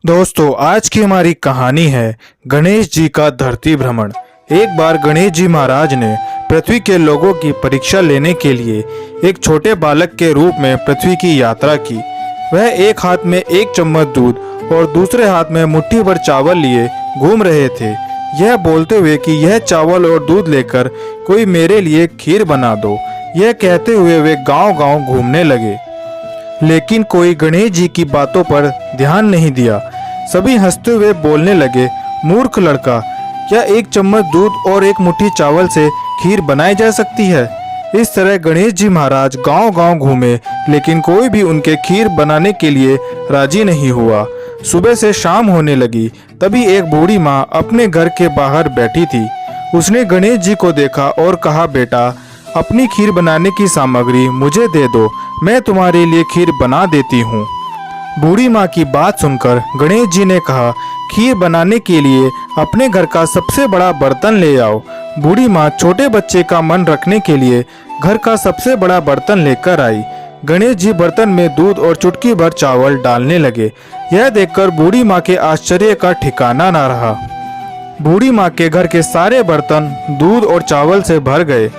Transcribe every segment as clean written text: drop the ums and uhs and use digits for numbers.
दोस्तों, आज की हमारी कहानी है गणेश जी का धरती भ्रमण। एक बार गणेश जी महाराज ने पृथ्वी के लोगों की परीक्षा लेने के लिए एक छोटे बालक के रूप में पृथ्वी की यात्रा की। वह एक हाथ में एक चम्मच दूध और दूसरे हाथ में मुट्ठी भर चावल लिए घूम रहे थे, यह बोलते हुए कि यह चावल और दूध लेकर कोई मेरे लिए खीर बना दो। यह कहते हुए वे गांव-गांव घूमने लगे, लेकिन कोई गणेश जी की बातों पर ध्यान नहीं दिया। सभी हंसते हुए बोलने लगे, मूर्ख लड़का, क्या एक चम्मच दूध और एक मुट्ठी चावल से खीर बनाई जा सकती है? इस तरह गणेश जी महाराज गांव-गांव घूमे, लेकिन कोई भी उनके खीर बनाने के लिए राजी नहीं हुआ। सुबह से शाम होने लगी, तभी एक बूढ़ी माँ अपने घर के बाहर बैठी थी। उसने गणेश जी को देखा और कहा, बेटा, अपनी खीर बनाने की सामग्री मुझे दे दो, मैं तुम्हारे लिए खीर बना देती हूँ। बूढ़ी माँ की बात सुनकर गणेश जी ने कहा, खीर बनाने के लिए अपने घर का सबसे बड़ा बर्तन ले आओ। बूढ़ी माँ छोटे बच्चे का मन रखने के लिए घर का सबसे बड़ा बर्तन लेकर आई। गणेश जी बर्तन में दूध और चुटकी भर चावल डालने लगे। यह देखकर बूढ़ी माँ के आश्चर्य का ठिकाना न रहा। बूढ़ी माँ के घर के सारे बर्तन दूध और चावल से भर गए।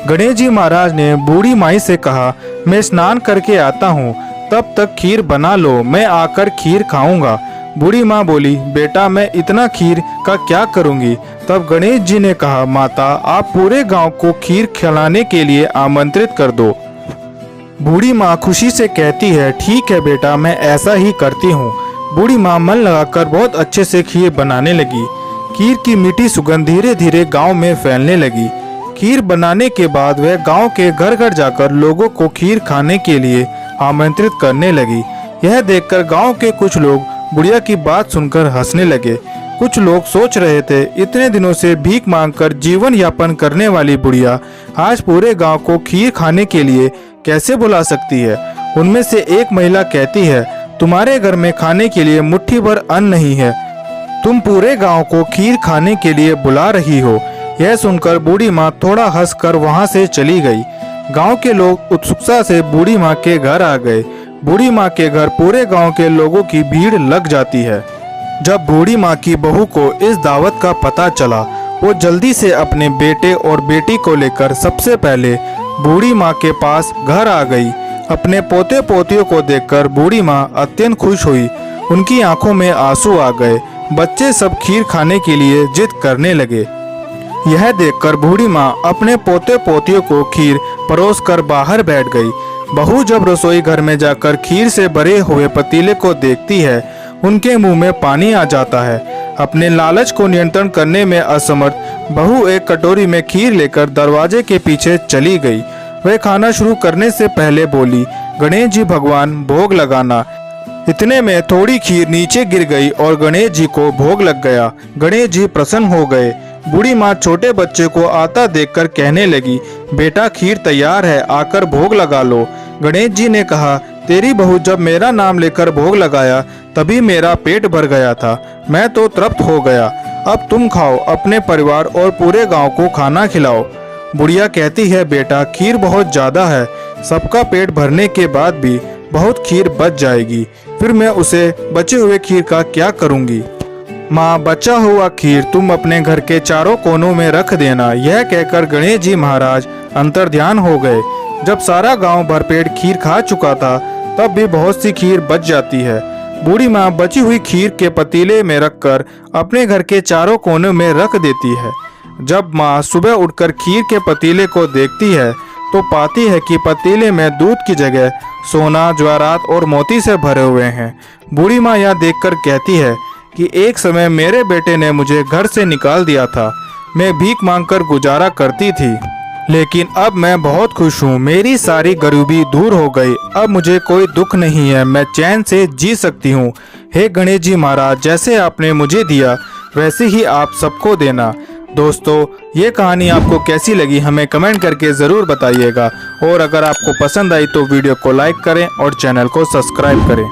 गणेश जी महाराज ने बूढ़ी माई से कहा, मैं स्नान करके आता हूँ, तब तक खीर बना लो, मैं आकर खीर खाऊंगा। बूढ़ी माँ बोली, बेटा, मैं इतना खीर का क्या करूँगी? तब गणेश जी ने कहा, माता, आप पूरे गांव को खीर खिलाने के लिए आमंत्रित कर दो। बूढ़ी माँ खुशी से कहती है, ठीक है बेटा, मैं ऐसा ही करती हूँ। बूढ़ी माँ मन लगाकर बहुत अच्छे से खीर बनाने लगी। खीर की मीठी सुगंध धीरे धीरे गाँव में फैलने लगी। खीर बनाने के बाद वह गांव के घर घर जाकर लोगों को खीर खाने के लिए आमंत्रित करने लगी। यह देखकर गांव के कुछ लोग बुढ़िया की बात सुनकर हंसने लगे। कुछ लोग सोच रहे थे, इतने दिनों से भीख मांगकर जीवन यापन करने वाली बुढ़िया आज पूरे गांव को खीर खाने के लिए कैसे बुला सकती है? उनमें से एक महिला कहती है, तुम्हारे घर में खाने के लिए मुट्ठी भर अन्न नहीं है, तुम पूरे गाँव को खीर खाने के लिए बुला रही हो। यह सुनकर बूढ़ी माँ थोड़ा हंसकर वहां से चली गई। गांव के लोग उत्सुकता से बूढ़ी माँ के घर आ गए। बूढ़ी माँ के घर पूरे गांव के लोगों की भीड़ लग जाती है। जब बूढ़ी माँ की बहू को इस दावत का पता चला, वो जल्दी से अपने बेटे और बेटी को लेकर सबसे पहले बूढ़ी माँ के पास घर आ गई। अपने पोते पोतियों को देखकर बूढ़ी माँ अत्यंत खुश हुई। उनकी आंखों में आंसू आ गए। बच्चे सब खीर खाने के लिए जिद करने लगे। यह देखकर बूढ़ी माँ अपने पोते पोतियों को खीर परोसकर बाहर बैठ गई। बहू जब रसोई घर में जाकर खीर से भरे हुए पतीले को देखती है, उनके मुंह में पानी आ जाता है। अपने लालच को नियंत्रण करने में असमर्थ बहू एक कटोरी में खीर लेकर दरवाजे के पीछे चली गई। वह खाना शुरू करने से पहले बोली, गणेश जी भगवान, भोग लगाना। इतने में थोड़ी खीर नीचे गिर गई और गणेश जी को भोग लग गया। गणेश जी प्रसन्न हो गए। बूढ़ी माँ छोटे बच्चे को आता देखकर कहने लगी, बेटा, खीर तैयार है, आकर भोग लगा लो। गणेश जी ने कहा, तेरी बहू जब मेरा नाम लेकर भोग लगाया तभी मेरा पेट भर गया था, मैं तो तृप्त हो गया। अब तुम खाओ, अपने परिवार और पूरे गांव को खाना खिलाओ। बुढ़िया कहती है, बेटा, खीर बहुत ज्यादा है, सबका पेट भरने के बाद भी बहुत खीर बच जाएगी, फिर मैं उसे बचे हुए खीर का क्या करूँगी? माँ, बचा हुआ खीर तुम अपने घर के चारों कोनों में रख देना। यह कहकर गणेश जी महाराज अंतर्ध्यान हो गए। जब सारा गांव भरपेट खीर खा चुका था, तब भी बहुत सी खीर बच जाती है। बूढ़ी माँ बची हुई खीर के पतीले में रखकर अपने घर के चारों कोनों में रख देती है। जब माँ सुबह उठकर खीर के पतीले को देखती है, तो पाती है कि पतीले में दूध की जगह सोना, जवाहरात और मोती से भरे हुए हैं। बूढ़ी माँ यह देखकर कहती है कि एक समय मेरे बेटे ने मुझे घर से निकाल दिया था, मैं भीख मांगकर गुजारा करती थी, लेकिन अब मैं बहुत खुश हूँ, मेरी सारी गरीबी दूर हो गई, अब मुझे कोई दुख नहीं है, मैं चैन से जी सकती हूँ। हे गणेश जी महाराज, जैसे आपने मुझे दिया वैसे ही आप सबको देना। दोस्तों, ये कहानी आपको कैसी लगी हमें कमेंट करके ज़रूर बताइएगा, और अगर आपको पसंद आई तो वीडियो को लाइक करें और चैनल को सब्सक्राइब करें।